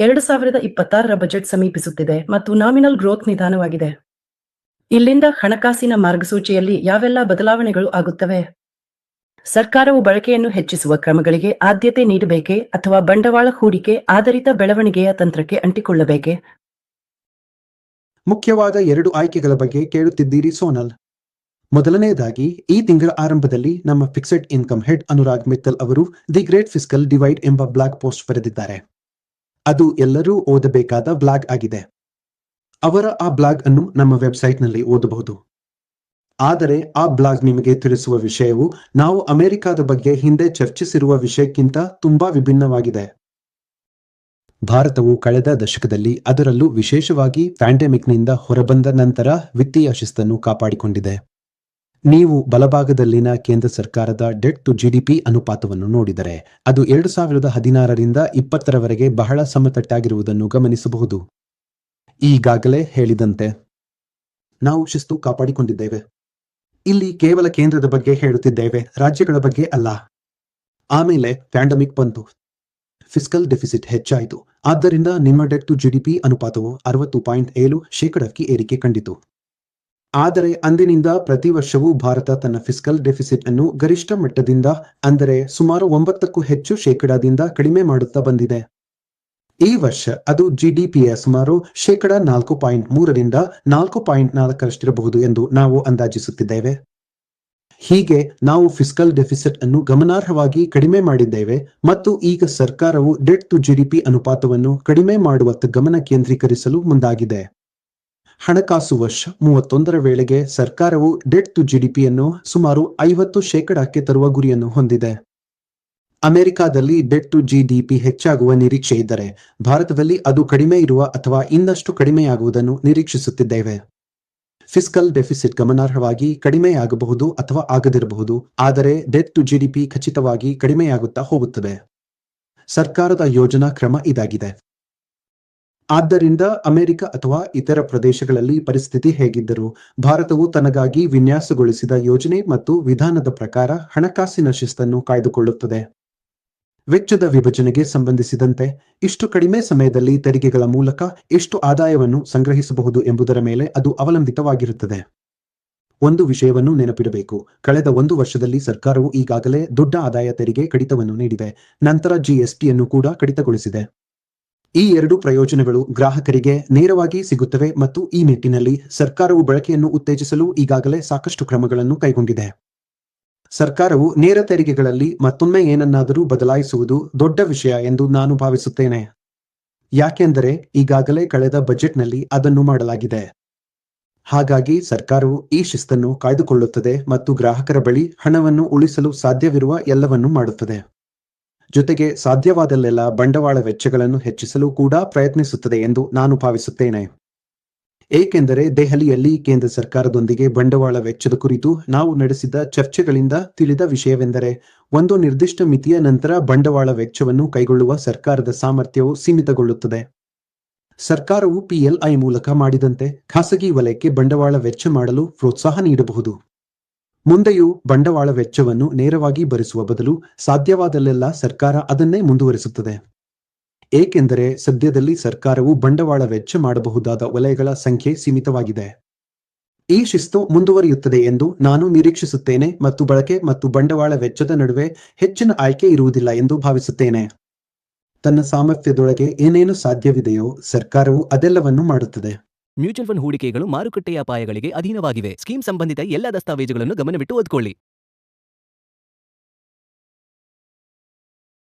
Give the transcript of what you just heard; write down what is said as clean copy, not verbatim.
2026ರ budget ಸಮೀಪಿಸುತ್ತಿದೆ ಮತ್ತು nominal growth ನಿಧಾನವಾಗಿದೆ. ಇಲ್ಲಿಂದ ಹಣಕಾಸಿನ ಮಾರ್ಗಸೂಚಿಯಲ್ಲಿ ಯಾವೆಲ್ಲ ಬದಲಾವಣೆಗಳು ಆಗುತ್ತವೆ? ಸರ್ಕಾರವು ಬಳಕೆಯನ್ನು ಹೆಚ್ಚಿಸುವ ಕ್ರಮಗಳಿಗೆ ಆದ್ಯತೆ ನೀಡಬೇಕೇ ಅಥವಾ ಬಂಡವಾಳ ಹೂಡಿಕೆ ಆಧಾರಿತ ಬೆಳವಣಿಗೆಯ ತಂತ್ರಕ್ಕೆ ಅಂಟಿಕೊಳ್ಳಬೇಕೇ? ಮುಖ್ಯವಾದ 2 ಆಯ್ಕೆಗಳ ಬಗ್ಗೆ ಕೇಳುತ್ತಿದ್ದೀರಿ ಸೋನಲ್. ಮೊದಲನೆಯದಾಗಿ, ಈ ತಿಂಗಳ ಆರಂಭದಲ್ಲಿ ನಮ್ಮ fixed income head Anurag Mittal ಅವರು ದಿ ಗ್ರೇಟ್ ಫಿಸ್ಕಲ್ ಡಿವೈಡ್ ಎಂಬ ಬ್ಲಾಗ್ ಪೋಸ್ಟ್ ಬರೆದಿದ್ದಾರೆ. ಅದು ಎಲ್ಲರೂ ಓದಬೇಕಾದ ಬ್ಲಾಗ್ ಆಗಿದೆ. ಅವರ ಆ ಬ್ಲಾಗ್ ಅನ್ನು ನಮ್ಮ ವೆಬ್ಸೈಟ್ನಲ್ಲಿ ಓದಬಹುದು. ಆದರೆ ಆ ಬ್ಲಾಗ್ ನಿಮಗೆ ತಿಳಿಸುವ ವಿಷಯವು ನಾವು ಅಮೆರಿಕದ ಬಗ್ಗೆ ಹಿಂದೆ ಚರ್ಚಿಸಿರುವ ವಿಷಯಕ್ಕಿಂತ ತುಂಬಾ ವಿಭಿನ್ನವಾಗಿದೆ. ಭಾರತವು ಕಳೆದ ದಶಕದಲ್ಲಿ, ಅದರಲ್ಲೂ ವಿಶೇಷವಾಗಿ ಪ್ಯಾಂಡೆಮಿಕ್ನಿಂದ ಹೊರಬಂದ ನಂತರ ವಿತ್ತೀಯ ಶಿಸ್ತನ್ನು ಕಾಪಾಡಿಕೊಂಡಿದೆ. ನೀವು ಬಲಭಾಗದಲ್ಲಿನ ಕೇಂದ್ರ ಸರ್ಕಾರದ ಡೆಟ್ ಟು ಜಿಡಿಪಿ ಅನುಪಾತವನ್ನು ನೋಡಿದರೆ ಅದು 2016ರಿಂದ 2020ರವರೆಗೆ ಬಹಳ ಸಮತಟ್ಟಾಗಿರುವುದನ್ನು ಗಮನಿಸಬಹುದು. ಈಗಾಗಲೇ ಹೇಳಿದಂತೆ ನಾವು ಶಿಸ್ತು ಕಾಪಾಡಿಕೊಂಡಿದ್ದೇವೆ. ಇಲ್ಲಿ ಕೇವಲ ಕೇಂದ್ರದ ಬಗ್ಗೆ ಹೇಳುತ್ತಿದ್ದೇವೆ, ರಾಜ್ಯಗಳ ಬಗ್ಗೆ ಅಲ್ಲ. ಆಮೇಲೆ ಪ್ಯಾಂಡಮಿಕ್ ಬಂತು, ಫಿಸ್ಕಲ್ ಡೆಫಿಸಿಟ್ ಹೆಚ್ಚಾಯಿತು. ಆದ್ದರಿಂದ ನಿಮ್ಮ ಡೆಟ್ ಟು ಜಿಡಿಪಿ ಅನುಪಾತವು 60.7% ಏರಿಕೆ ಕಂಡಿತು. ಆದರೆ ಅಂದಿನಿಂದ ಪ್ರತಿ ವರ್ಷವೂ ಭಾರತ ತನ್ನ ಫಿಸ್ಕಲ್ ಡೆಫಿಸಿಟ್ ಅನ್ನು ಗರಿಷ್ಠ ಮಟ್ಟದಿಂದ, ಅಂದರೆ ಸುಮಾರು 9ಕ್ಕೂ ಹೆಚ್ಚು ಶೇಕಡಾದಿಂದ ಕಡಿಮೆ ಮಾಡುತ್ತಾ ಬಂದಿದೆ. ಈ ವರ್ಷ ಅದು ಜಿಡಿಪಿಯ ಸುಮಾರು 4.3ರಿಂದ 4.4ರಷ್ಟಿರಬಹುದು ಎಂದು ನಾವು ಅಂದಾಜಿಸುತ್ತಿದ್ದೇವೆ. ಹೀಗೆ ನಾವು ಫಿಸ್ಕಲ್ ಡೆಫಿಸಿಟ್ ಅನ್ನು ಗಮನಾರ್ಹವಾಗಿ ಕಡಿಮೆ ಮಾಡಿದ್ದೇವೆ ಮತ್ತು ಈಗ ಸರ್ಕಾರವು ಡೆಟ್ ಟು ಜಿಡಿಪಿ ಅನುಪಾತವನ್ನು ಕಡಿಮೆ ಮಾಡುವತ್ತ ಗಮನ ಕೇಂದ್ರೀಕರಿಸಲು ಮುಂದಾಗಿದೆ. ಹಣಕಾಸು ವರ್ಷ 31ರ ವೇಳೆಗೆ ಸರ್ಕಾರವು ಡೆಟ್ ಟು ಜಿಡಿಪಿಯನ್ನು ಸುಮಾರು 50% ತರುವ ಗುರಿಯನ್ನು ಹೊಂದಿದೆ. ಅಮೆರಿಕಾದಲ್ಲಿ ಡೆಟ್ ಟು ಜಿಡಿಪಿ ಹೆಚ್ಚಾಗುವ ನಿರೀಕ್ಷೆ ಇದ್ದರೆ, ಭಾರತದಲ್ಲಿ ಅದು ಕಡಿಮೆ ಇರುವ ಅಥವಾ ಇನ್ನಷ್ಟು ಕಡಿಮೆಯಾಗುವುದನ್ನು ನಿರೀಕ್ಷಿಸುತ್ತಿದ್ದೇವೆ. ಫಿಸ್ಕಲ್ ಡೆಫಿಸಿಟ್ ಗಮನಾರ್ಹವಾಗಿ ಕಡಿಮೆಯಾಗಬಹುದು ಅಥವಾ ಆಗದಿರಬಹುದು, ಆದರೆ ಡೆಟ್ ಟು ಜಿಡಿಪಿ ಖಚಿತವಾಗಿ ಕಡಿಮೆಯಾಗುತ್ತಾ ಹೋಗುತ್ತದೆ. ಸರ್ಕಾರದ ಯೋಜನಾ ಕ್ರಮ ಇದಾಗಿದೆ. ಆದ್ದರಿಂದ ಅಮೆರಿಕ ಅಥವಾ ಇತರ ಪ್ರದೇಶಗಳಲ್ಲಿ ಪರಿಸ್ಥಿತಿ ಹೇಗಿದ್ದರೂ ಭಾರತವು ತನಗಾಗಿ ವಿನ್ಯಾಸಗೊಳಿಸಿದ ಯೋಜನೆ ಮತ್ತು ವಿಧಾನದ ಪ್ರಕಾರ ಹಣಕಾಸಿನ ಶಿಸ್ತನ್ನು ಕಾಯ್ದುಕೊಳ್ಳುತ್ತದೆ. ವೆಚ್ಚದ ವಿಭಜನೆಗೆ ಸಂಬಂಧಿಸಿದಂತೆ, ಇಷ್ಟು ಕಡಿಮೆ ಸಮಯದಲ್ಲಿ ತೆರಿಗೆಗಳ ಮೂಲಕ ಎಷ್ಟು ಆದಾಯವನ್ನು ಸಂಗ್ರಹಿಸಬಹುದು ಎಂಬುದರ ಮೇಲೆ ಅದು ಅವಲಂಬಿತವಾಗಿರುತ್ತದೆ. ಒಂದು ವಿಷಯವನ್ನು ನೆನಪಿಡಬೇಕು, ಕಳೆದ 1 ವರ್ಷದಲ್ಲಿ ಸರ್ಕಾರವು ಈಗಾಗಲೇ ದೊಡ್ಡ ಆದಾಯ ತೆರಿಗೆ ಕಡಿತವನ್ನು ನೀಡಿದೆ, ನಂತರ ಜಿಎಸ್ಟಿಯನ್ನು ಕೂಡ ಕಡಿತಗೊಳಿಸಿದೆ. ಈ 2 ಪ್ರಯೋಜನಗಳು ಗ್ರಾಹಕರಿಗೆ ನೇರವಾಗಿ ಸಿಗುತ್ತವೆ ಮತ್ತು ಈ ನಿಟ್ಟಿನಲ್ಲಿ ಸರ್ಕಾರವು ಬಳಕೆಯನ್ನು ಉತ್ತೇಜಿಸಲು ಈಗಾಗಲೇ ಸಾಕಷ್ಟು ಕ್ರಮಗಳನ್ನು ಕೈಗೊಂಡಿದೆ. ಸರ್ಕಾರವು ನೇರ ತೆರಿಗೆಗಳಲ್ಲಿ ಮತ್ತೊಮ್ಮೆ ಏನನ್ನಾದರೂ ಬದಲಾಯಿಸುವುದು ದೊಡ್ಡ ವಿಷಯ ಎಂದು ನಾನು ಭಾವಿಸುತ್ತೇನೆ. ಯಾಕೆಂದರೆ ಈಗಾಗಲೇ ಕಳೆದ ಬಜೆಟ್ನಲ್ಲಿ ಅದನ್ನು ಮಾಡಲಾಗಿದೆ. ಹಾಗಾಗಿ ಸರ್ಕಾರವು ಈ ಶಿಸ್ತನ್ನು ಕಾಯ್ದುಕೊಳ್ಳುತ್ತದೆ ಮತ್ತು ಗ್ರಾಹಕರ ಬಳಿ ಹಣವನ್ನು ಉಳಿಸಲು ಸಾಧ್ಯವಿರುವ ಎಲ್ಲವನ್ನೂ ಮಾಡುತ್ತದೆ. ಜೊತೆಗೆ ಸಾಧ್ಯವಾದಲ್ಲೆಲ್ಲ ಬಂಡವಾಳ ವೆಚ್ಚಗಳನ್ನು ಹೆಚ್ಚಿಸಲು ಕೂಡ ಪ್ರಯತ್ನಿಸುತ್ತದೆ ಎಂದು ನಾನು ಭಾವಿಸುತ್ತೇನೆ. ಏಕೆಂದರೆ ದೆಹಲಿಯಲ್ಲಿ ಕೇಂದ್ರ ಸರ್ಕಾರದೊಂದಿಗೆ ಬಂಡವಾಳ ವೆಚ್ಚದ ಕುರಿತು ನಾವು ನಡೆಸಿದ ಚರ್ಚೆಗಳಿಂದ ತಿಳಿದ ವಿಷಯವೆಂದರೆ, ಒಂದು ನಿರ್ದಿಷ್ಟ ಮಿತಿಯ ನಂತರ ಬಂಡವಾಳ ವೆಚ್ಚವನ್ನು ಕೈಗೊಳ್ಳುವ ಸರ್ಕಾರದ ಸಾಮರ್ಥ್ಯವು ಸೀಮಿತಗೊಳ್ಳುತ್ತದೆ. ಸರ್ಕಾರವು ಪಿಎಲ್ಐ ಮೂಲಕ ಮಾಡಿದಂತೆ ಖಾಸಗಿ ವಲಯಕ್ಕೆ ಬಂಡವಾಳ ವೆಚ್ಚ ಮಾಡಲು ಪ್ರೋತ್ಸಾಹ ನೀಡಬಹುದು. ಮುಂದೆಯೂ ಬಂಡವಾಳ ವೆಚ್ಚವನ್ನು ನೇರವಾಗಿ ಭರಿಸುವ ಬದಲು ಸಾಧ್ಯವಾದಲ್ಲೆಲ್ಲ ಸರ್ಕಾರ ಅದನ್ನೇ ಮುಂದುವರಿಸುತ್ತದೆ. ಏಕೆಂದರೆ ಸದ್ಯದಲ್ಲಿ ಸರ್ಕಾರವು ಬಂಡವಾಳ ವೆಚ್ಚ ಮಾಡಬಹುದಾದ ವಲಯಗಳ ಸಂಖ್ಯೆ ಸೀಮಿತವಾಗಿದೆ. ಈ ಶಿಸ್ತು ಮುಂದುವರಿಯುತ್ತದೆ ಎಂದು ನಾನು ನಿರೀಕ್ಷಿಸುತ್ತೇನೆ ಮತ್ತು ಬಳಕೆ ಮತ್ತು ಬಂಡವಾಳ ವೆಚ್ಚದ ನಡುವೆ ಹೆಚ್ಚಿನ ಆಯ್ಕೆ ಇರುವುದಿಲ್ಲ ಎಂದು ಭಾವಿಸುತ್ತೇನೆ. ತನ್ನ ಸಾಮರ್ಥ್ಯದೊಳಗೆ ಏನೇನು ಸಾಧ್ಯವಿದೆಯೋ ಸರ್ಕಾರವು ಅದೆಲ್ಲವನ್ನೂ ಮಾಡುತ್ತದೆ. ಮ್ಯೂಚುವಲ್ ಫಂಡ್ ಹೂಡಿಕೆಗಳು ಮಾರುಕಟ್ಟೆಯ ಅಪಾಯಗಳಿಗೆ ಅಧೀನವಾಗಿವೆ. ಸ್ಕೀಮ್ ಸಂಬಂಧಿತ ಎಲ್ಲ ದಸ್ತಾವೇಜುಗಳನ್ನು ಗಮನವಿಟ್ಟು ಓದಿಕೊಳ್ಳಿ.